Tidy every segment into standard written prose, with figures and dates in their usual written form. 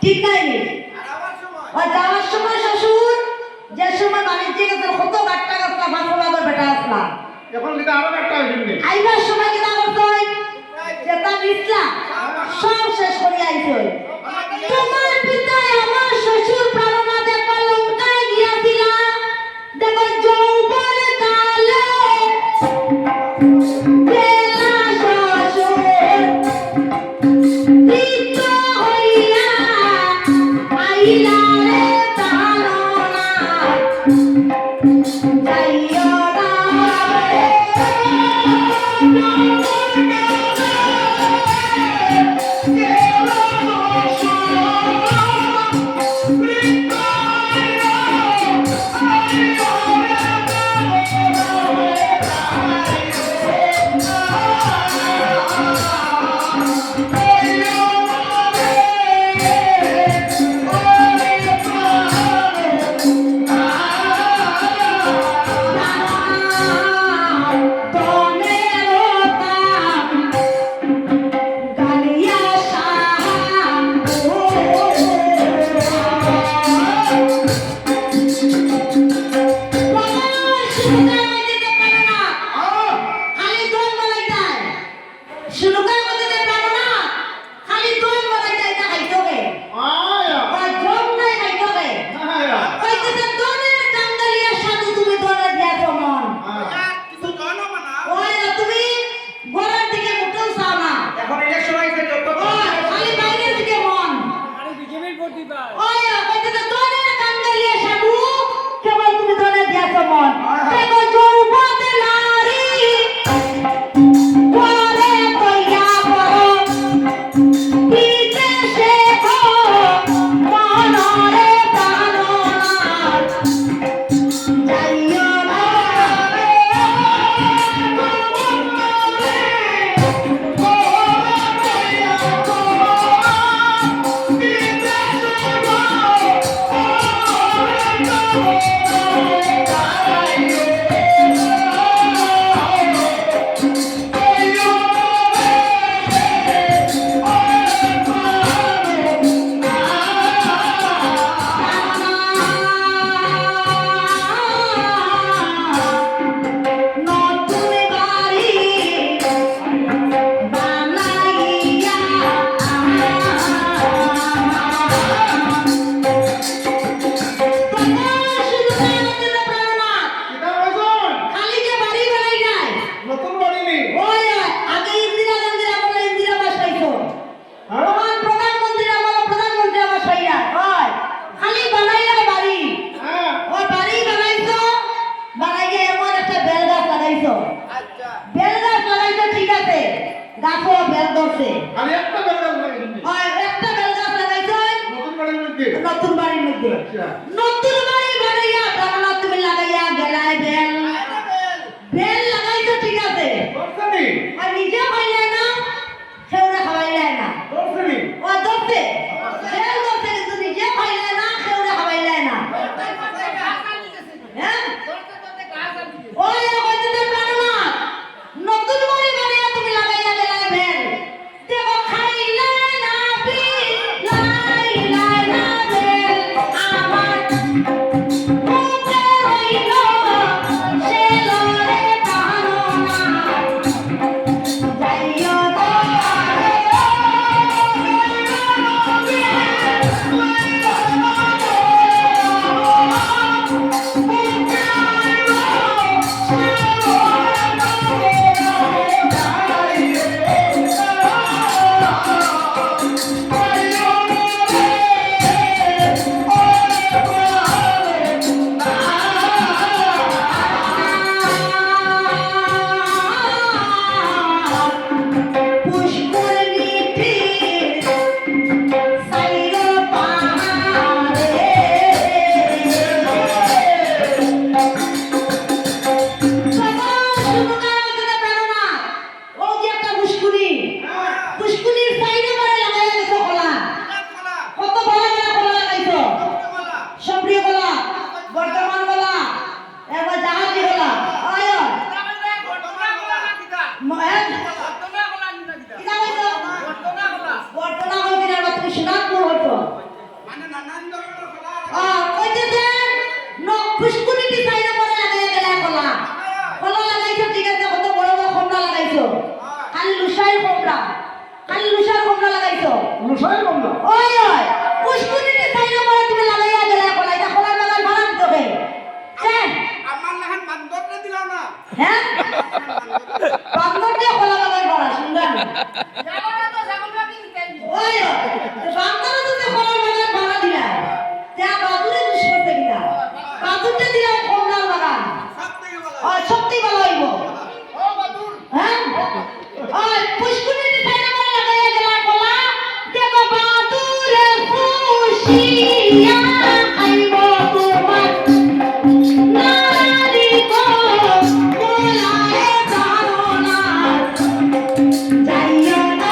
ঠিক নাই আর যাওয়ার সময় শ্বশুর যে সময় বাণিজ্যে গেছে কত গাট্টা গাছটা ফাঁসলা বেটা আসলাম এখন কিন্তু আরো একটা হইছে আইবার সময় কি না করতে যেটা নিছলা সব শেষ করে আইছো তোমার পিতা আমার শ্বশুর প্রাণনা দেখবার লঙ্কায় গিয়াছিল দেখো যৌবন কালে বেলা শ্বশুর পিত হইয়া আইলা রে তালনা যাইও না নতুন বাড়ির মধ্যে নতুন বাড়ি বানাইয়া প্রাণনা তুমি লাগাইয়া গেলায় বেল লাগাইছো ঠিক আছে আর নিজে খাইলে না সেওরা খাওয়াইলে না ও দোস্তে বেল দোস্তে কিন্তু নিজে খাইলে না সেওরা খাওয়াইলে না হ্যাঁ ওই কইতে প্রাণনা নতুন বাড়ি বানাইয়া তুমি লাগাইয়া গেলায় বেল বেটা খালি লুসার কমলা লাগাইছো লুসাই কম না ওই ওই পুষ্কুনিতে সাইরে পরে তুমি লাগাইয়া গেলা কলাই এটা খোলা বাগান ভাড়া দিতে হবে হ্যাঁ আমার লাহান বান্দরটা দিল না হ্যাঁ বান্দর দিয়ে খোলা বাগান ভাড়া শুনলেন যাওয়াটা তো ছাগল বাকি নিতেই ওই বান্দর তো খোলা বাগান ভাড়া দিলা যা বাদুরে দুষ করতে গিয়া বাদুরটা দিলাম কমলার বাগান সব থেকে ভালো ওই সত্যি ভালো হইব ও বাদুর হ্যাঁ ওই পুষ্কুনিতে সাইরে পরে লাগাইয়া গেলা কলা দেখো বাদুরে খুশিয়া আইব তোমার নারী গো কোলায় জানো না যাইও না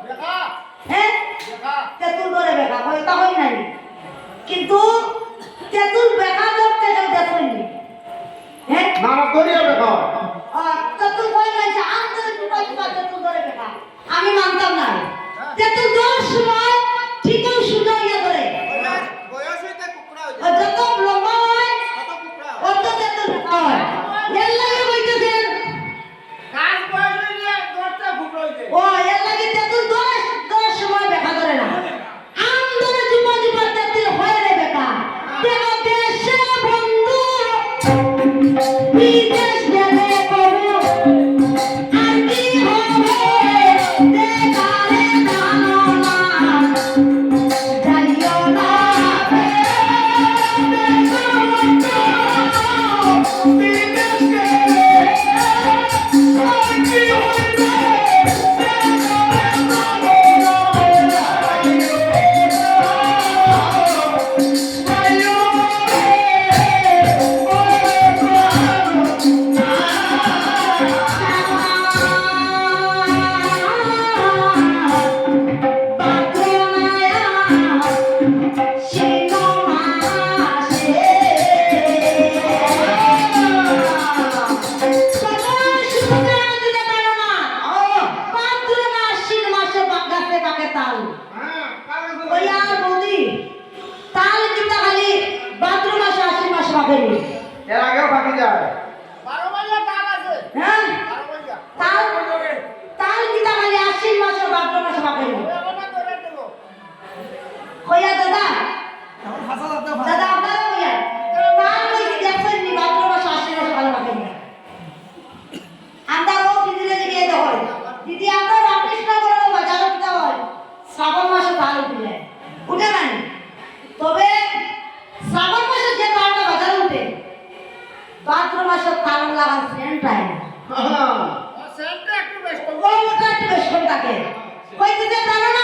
দেখা হ্যাঁ দেখা তেতুল ধরে বেকা কই তা হই নাই কিন্তু তেতুল বেকা ধরতে গেল দেখুনি হ্যাঁ না না করিয়া দেখাও তেতুল কই নাই যে আম ধরে টুকা টুকা তেতুল ধরে বেকা আমি মানতাম না তেতুল দশ সময় ঠিকই সুন্দর ইয়ে ধরে বয়স হইতে কুকুরা হইছে আর যত লম্বা হয় কত কুকুরা অত তেতুল বেকা হয় এর লাগে কইতেছেন কাজ বয়স হইলে দশটা কুকুরা হইছে ও এর লাগে তেতুল দশ সময় বেকা ধরে না আম ধরে যুবা যুবা তেতুল হয়ে রে বেকা দেখো দেশে বন্ধু বিদেশ গেলে কবু আর কি হবে দেখারে জানো না যাইও না বিদেশ গেলে আর কি হবে হ্যাঁ কালকে তো ওই আর বৌদি তাল কিতা খালি ভাদ্র মাসে আশ্বিন মাসে বাপেরি এর আগেও বাকি যায় 12 বাজিয়া তাল আছে হ্যাঁ 12 বাজিয়া তাল তাল কিতা খালি আশ্বিন মাসে ভাদ্র মাসে বাপেরি এখন ধরে দেব কইয়া দাদা দাদা আপনারা কইয়া তাল কই দেখছেন নি ভাদ্র মাসে আশ্বিন মাসে ভালো বাপেরি আমরা ও দিদিরে গিয়ে দেখো দিদি আমরা রামকৃষ্ণ করে বাজারে কিতা হয় শ্রাবণ মাসে তাল উঠে উঠে নাই তবে শ্রাবণ মাসে যে তালটা বাজারে উঠে ভাদ্র মাসে তাল লাগান সেন্ট হয় না সেন্টটা একটু বেশ ওই ওটা একটু বেশ করে থাকে কইতে যে জানো না